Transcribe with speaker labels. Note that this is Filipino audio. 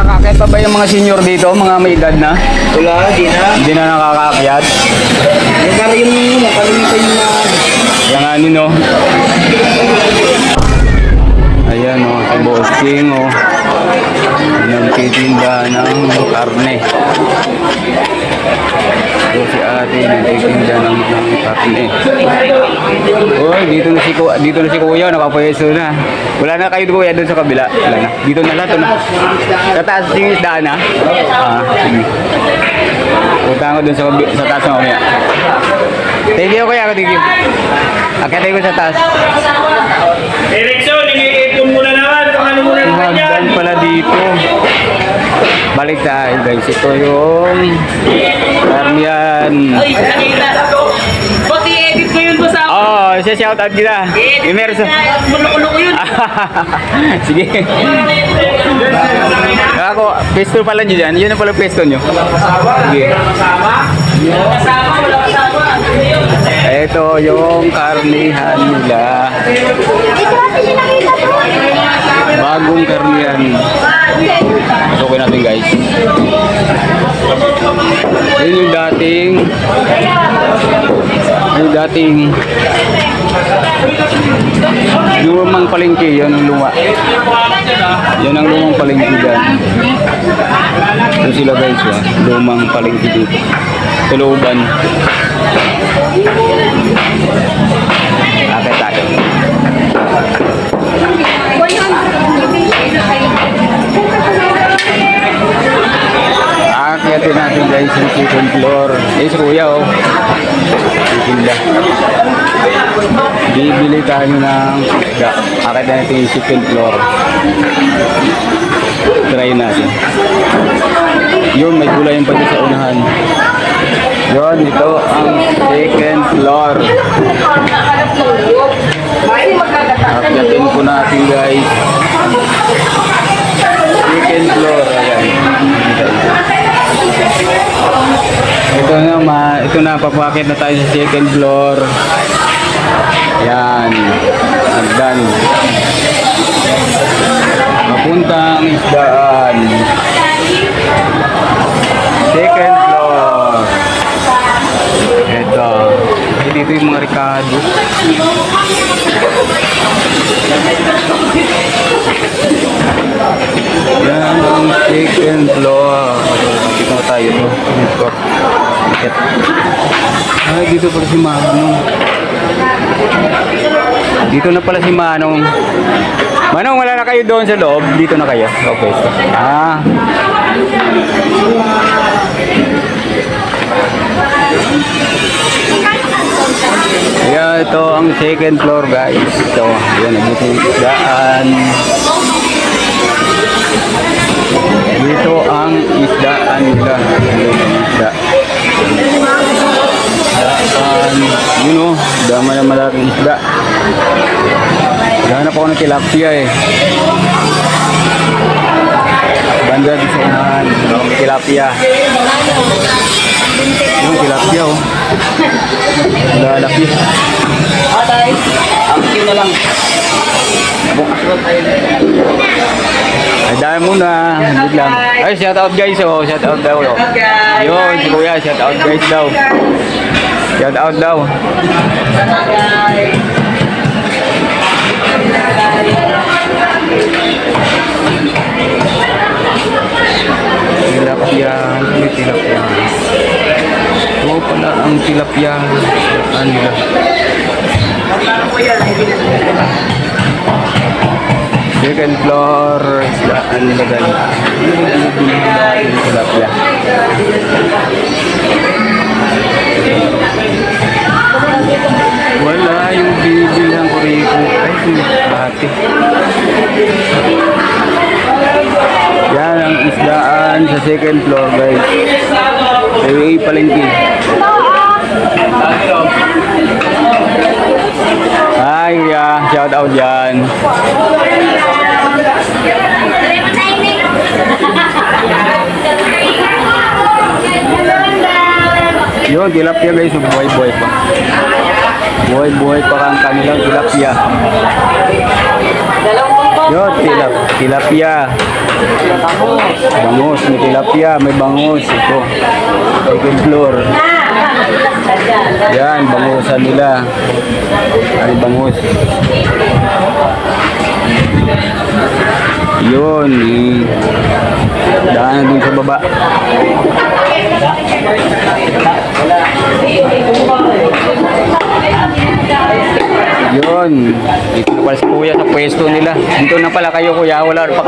Speaker 1: Nakakaakyat pa ba yung mga senior dito? Mga may edad na?
Speaker 2: Wala, di na.
Speaker 1: Hindi na nakakaakyat?
Speaker 2: Yung para yung kalimitan yung mga...
Speaker 1: Yung ano no? Ayan o, si Boss King o. Nagtitinda ng karne. So si ate nagtitinda ng karne. Uy, dito na si Kuya, nakapwesto na. Wala na kayo Kuya doon sa kabila. Wala na. Dito na lahat na. Sa taas yung isdaan na. Sige. Punta ko doon sa taas ng Kuya. Thank you Kuya, thank you. Akitay ko sa taas.
Speaker 3: Direksyon, ipon mo na naman. Ano mo na naman yan?
Speaker 1: Hagdan pala dito. Balik tayo guys. Ito yung karniyan.
Speaker 3: Ay, nakita. Pati edit ko yun po sa...
Speaker 1: Oh, siya shout out kita. Imerso.
Speaker 3: Mulo-ulo ko yun.
Speaker 1: Sige. Ako, pesto pala nyo dyan. Yun na pala pesto nyo. Sige. Ito yung karnihan nila. Bagong karnihan. Pasukin natin guys. Yun yung dating lumang palengke. Yan ang luma. Yan ang lumang palengke dyan. Ito sila guys. Lumang palengke dito. Sa looban. Akit tayo. Akyatin natin guys yung second floor. Si Kuya oh. Titinda. Bibili tayo ng isda. Akyatin natin yung second floor. Try natin. Yun, may gulay yung pati sa unahan. Yun, ito ang second floor. Akyatin po natin guys. Second floor. Ayan. Ito na, papakit na tayo sa second floor. Ayan. Hagdan. Papuntang isdaan. Second floor. Ito. Dito yung mga Ricardo. Yan ang second floor. Dito na tayo to. Ay, dito pala si Manong. Dito na pala si Manong. Manong, wala na kayo doon sa loob? Dito na kayo? Okay. Ayan, ito ang second floor guys. Ito, ayan, dito yung isdaan. Dito ang isdaan nila. Yun o, dama na malaking isda. Gahanap ako ng tilapia eh. Banda di sa unahan. Tilapia. Yung tilapia oh. Lalaki.
Speaker 2: Atay, ang cute na lang. Bukas na tayo.
Speaker 1: Ay, dahil muna. Hindi lang. Ay, shout out guys oh. Shout out daw oh. Yun, si Kuya. Shout out guys daw. Shout out daw. Tilapia. May tilapia. Oo pala ang tilapia. Ano nila? Second floor. Isdaan nila guys. Tilapia. Wala yung binibilang ko rito. Ay, ate. Yan ang isdaan sa second floor guys. Highway palengke. Hi, yeah. Shout out dyan. Yun, tilapia guys. Buhay-buhay pa. Buhay-buhay pa ang kanilang tilapia.
Speaker 3: Dalawang
Speaker 1: Yun, tilapia. Bangus, may tilapia, may bangus. Ito. Second floor. Yan, bangusan nila. Ay, bangus. Yun. Daan dun sa baba. Yun. Dito na pala si kuya sa pwesto nila. Dito na pala kayo kuya. Wala pa